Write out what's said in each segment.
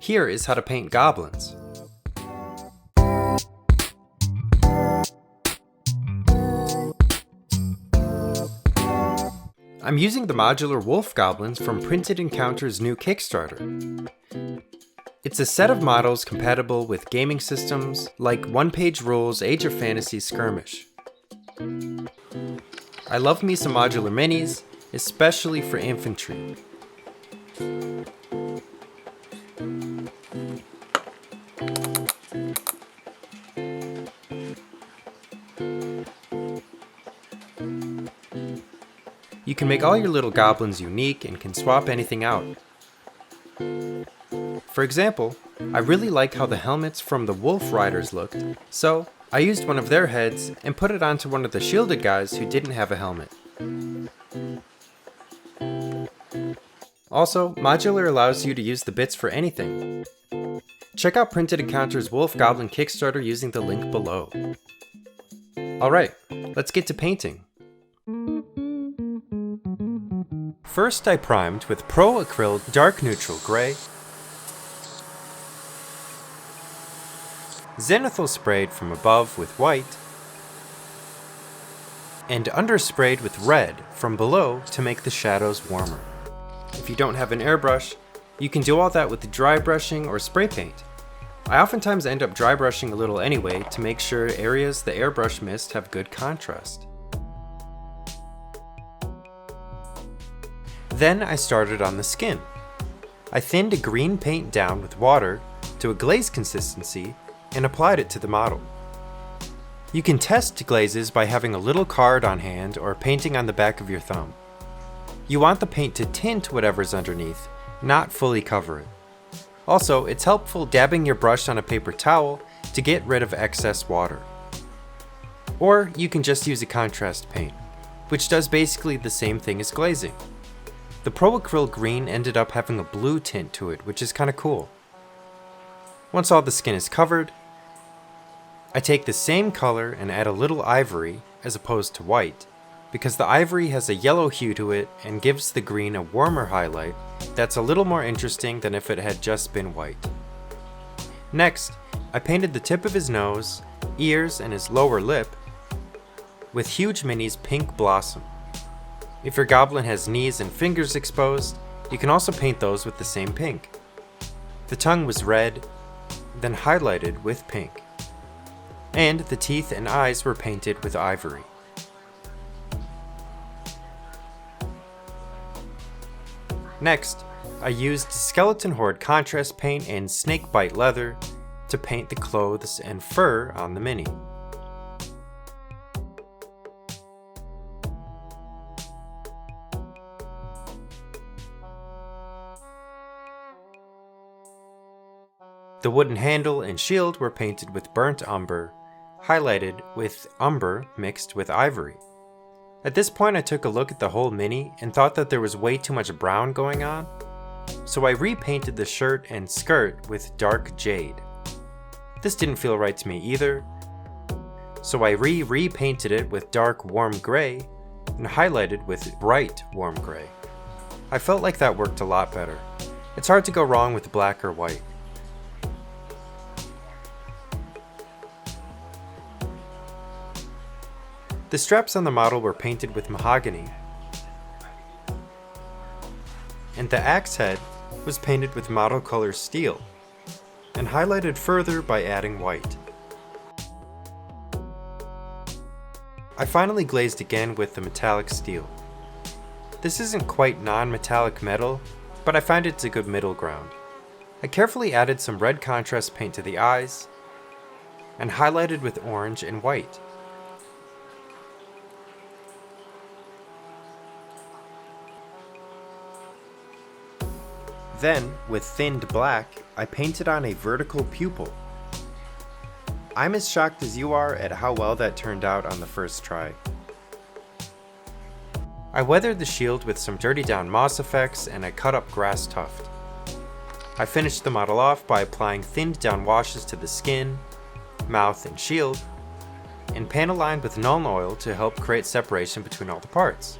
Here is how to paint goblins. I'm using the modular wolf goblins from Printed Encounter's new Kickstarter. It's a set of models compatible with gaming systems like One Page Rules Age of Fantasy Skirmish. I love me some modular minis, especially for infantry. You can make all your little goblins unique and can swap anything out. For example, I really like how the helmets from the wolf riders looked, so I used one of their heads and put it onto one of the shielded guys who didn't have a helmet. Also, modular allows you to use the bits for anything. Check out Printed Encounter's Wolf Goblin Kickstarter using the link below. Alright, let's get to painting. First, I primed with Pro Acryl Dark Neutral Gray, Zenithal sprayed from above with white, and undersprayed with red from below to make the shadows warmer. If you don't have an airbrush, you can do all that with dry brushing or spray paint. I oftentimes end up dry brushing a little anyway to make sure areas the airbrush missed have good contrast. Then I started on the skin. I thinned a green paint down with water to a glaze consistency and applied it to the model. You can test glazes by having a little card on hand or painting on the back of your thumb. You want the paint to tint whatever's underneath, not fully cover it. Also, it's helpful dabbing your brush on a paper towel to get rid of excess water. Or you can just use a contrast paint, which does basically the same thing as glazing. The Pro Acryl green ended up having a blue tint to it, which is kinda cool. Once all the skin is covered, I take the same color and add a little ivory as opposed to white, because the ivory has a yellow hue to it and gives the green a warmer highlight that's a little more interesting than if it had just been white. Next, I painted the tip of his nose, ears, and his lower lip with Huge Mini's Pink Blossom. If your goblin has knees and fingers exposed, you can also paint those with the same pink. The tongue was red, then highlighted with pink. And the teeth and eyes were painted with ivory. Next, I used Skeleton Horde contrast paint and snakebite leather to paint the clothes and fur on the mini. The wooden handle and shield were painted with burnt umber, highlighted with umber mixed with ivory. At this point I took a look at the whole mini and thought that there was way too much brown going on, so I repainted the shirt and skirt with dark jade. This didn't feel right to me either, so I repainted it with dark warm gray and highlighted with bright warm gray. I felt like that worked a lot better. It's hard to go wrong with black or white. The straps on the model were painted with mahogany, and the axe head was painted with model color steel, and highlighted further by adding white. I finally glazed again with the metallic steel. This isn't quite non-metallic metal, but I find it's a good middle ground. I carefully added some red contrast paint to the eyes, and highlighted with orange and white. Then, with thinned black, I painted on a vertical pupil. I'm as shocked as you are at how well that turned out on the first try. I weathered the shield with some dirty down moss effects and a cut up grass tuft. I finished the model off by applying thinned down washes to the skin, mouth, and shield, and panel lined with Nuln Oil to help create separation between all the parts.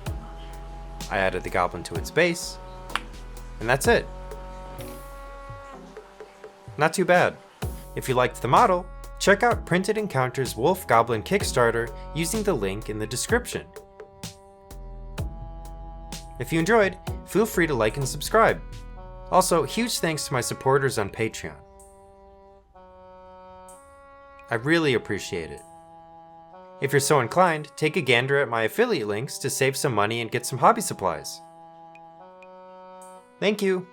I added the goblin to its base, and that's it. not too bad. If you liked the model, check out Printed Encounters Wolf Goblin Kickstarter using the link in the description. If you enjoyed, feel free to like and subscribe. Also, huge thanks to my supporters on Patreon. I really appreciate it. If you're so inclined, take a gander at my affiliate links to save some money and get some hobby supplies. Thank you.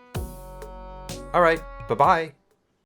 Alright, bye-bye.